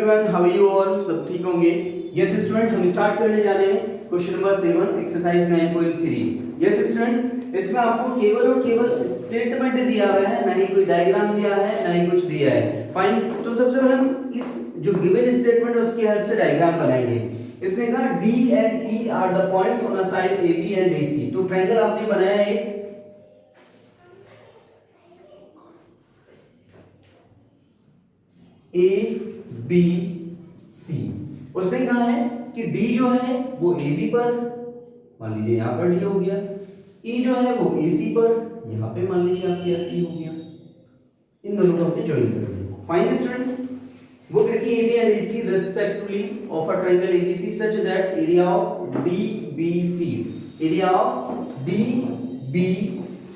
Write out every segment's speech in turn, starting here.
Everyone, how are you all? सब ठीक होंगे? यस स्टूडेंट, हम स्टार्ट करने जा रहे हैं question number 7 exercise 9.3। Yes student, इसमें आपको केवल और केवल स्टेटमेंट दिया हुआ है, ना ही कोई डायग्राम दिया है, ना ही कुछ दिया है। फाइन, तो सबसे पहले हम इस जो गिवन स्टेटमेंट है उसकी हेल्प से डायग्राम बनाएंगे। इसने कहा D and E are the points on a side AB and AC। तो ट्रायंगल आपने बनाया है ABC। उसने कहा है कि D जो है वो AB पर, मान लीजिए यहां पर D हो गया, E जो है वो AC पर, यहां पे मान लीजिए आपके AC हो गया। इन दोनों को हमने ज्वाइन कर दिया। फाइन स्टूडेंट, वो करके AB and AC respectively of a triangle ABC such that area of DBC, area of DBC,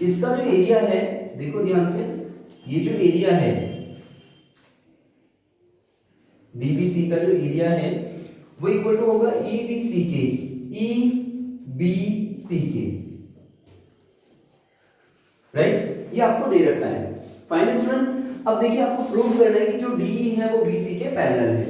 इसका जो एरिया है, देखो ध्यान से, ये जो एरिया है DBC का जो एरिया है वो इक्वल टू होगा EBC के, EBC के, राइट? ये आपको दे रखा है। फाइन स्टूडेंट, अब देखिए आपको प्रूव करना है कि जो DE है वो BC के पैरेलल है।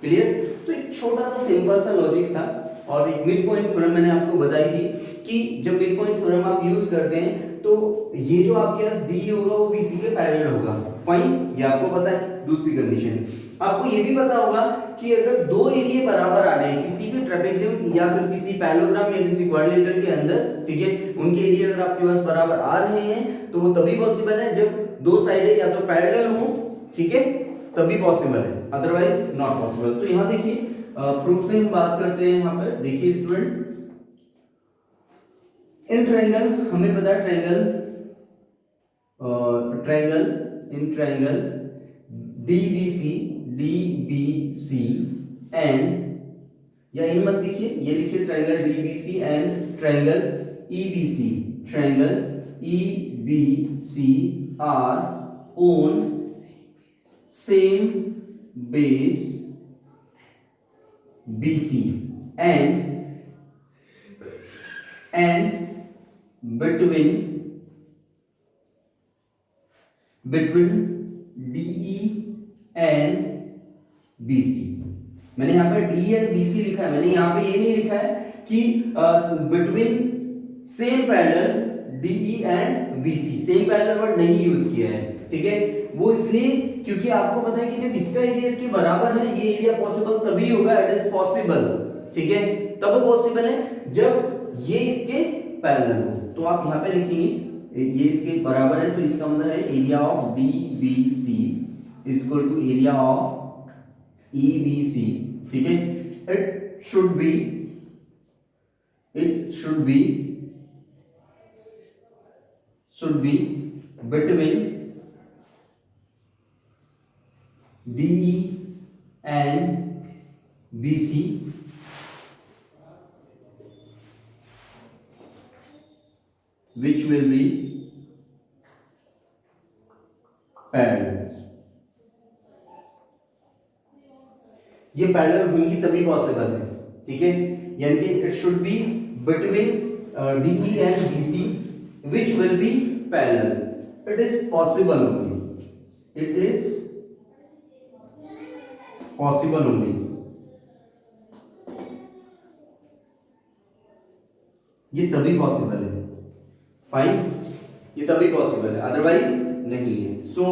क्लियर? तो एक छोटा सा सिंपल सा लॉजिक था और एक मिड पॉइंट थ्योरम मैंने आपको बताई थी कि जब मिड पॉइंट थ्योरम आप यूज करते हैं तो ये जो आपके पास DE होगा वो BC के पैरेलल होगा। फाइन, ये आपको पता है। दूसरी कंडीशन आपको ये भी पता होगा कि अगर दो एरिया बराबर आ रहे हैं किसी भी ट्रेपेजियम या फिर किसी पैरेललोग्राम या किसी क्वाड्रिलेटरल के अंदर, ठीक है, उनके एरिया अगर आपके पास बराबर आ रहे हैं तो वो तभी पॉसिबल है जब दो साइडें या तो पैरेलल हो, ठीक है, तभी पॉसिबल है, अदरवाइज नॉट पॉसिबल। तो यहां देखिए प्रूफ में हम बात करते हैं। यहां पर देखिए स्टूडेंट, इन ट्रायंगल हमें पता है ट्रायंगल DBC एंड, या इन मत लिखिए, ये लिखिए triangle DBC and triangle EBC are on same base BC and between DE and BC। मैंने यहाँ पर DE एंड BC लिखा है, मैंने यहाँ पे ये नहीं लिखा है कि between same parallel DE and BC, same parallel word नहीं यूज किया है, ठीक है। वो इसलिए क्योंकि आपको पता है कि जब इसका एरिया इसके बराबर है, ये एरिया पॉसिबल तभी होगा, इट इज पॉसिबल, ठीक है, तब पॉसिबल है जब ये इसके पैरेलल हो। तो आप यहाँ पे लिखेंगे ये इसके बराबर है, तो इसका मतलब है area of DBC is equal to area of EBC, ठीक है। It should be between DE and BC which will be parallels। ये पैरेलल होंगी तभी पॉसिबल है, ठीक है, यानी कि it should be between DE and BC which will be parallel। It is possible only, it is possible only, ये तभी पॉसिबल है। फाइन, ये तभी पॉसिबल है, अदरवाइज नहीं है। So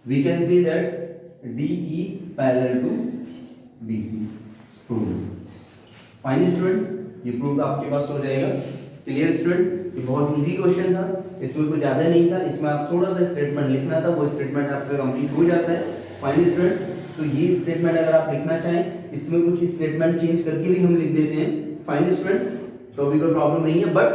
we can say that DE parallel to BC proved. Fine student, ये proved आपके पास हो जाएगा। क्लियर स्टूडेंट, ये बहुत इजी क्वेश्चन था, इसमें कुछ ज्यादा नहीं था, इसमें आप थोड़ा सा स्टेटमेंट लिखना था, वो स्टेटमेंट आपका कंप्लीट हो जाता है। फाइन स्टूडेंट, तो ये स्टेटमेंट अगर आप लिखना चाहें, इसमें कुछ स्टेटमेंट चेंज करके भी हम लिख देते हैं। फाइन स्टूडेंट, तो भी कोई प्रॉब्लम नहीं है, बट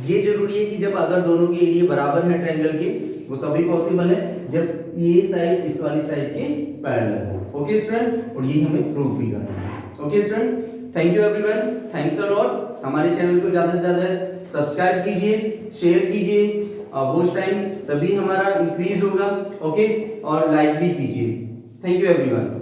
ये जरूरी है कि जब अगर दोनों के एरिया बराबर है ट्रायंगल के, वो तभी पॉसिबल है जब ये साइड इस वाली साइड के पैरेलल हो। ओके स्टूडेंट, और ये हमें प्रूव भी करना है। Okay student, thank you everyone, thanks a lot. हमारे चैनल को ज्यादा से ज्यादा सब्सक्राइब कीजिए, शेयर कीजिए, वॉच टाइम तभी हमारा इंक्रीज होगा, ओके, और लाइक भी कीजिए। Thank you everyone.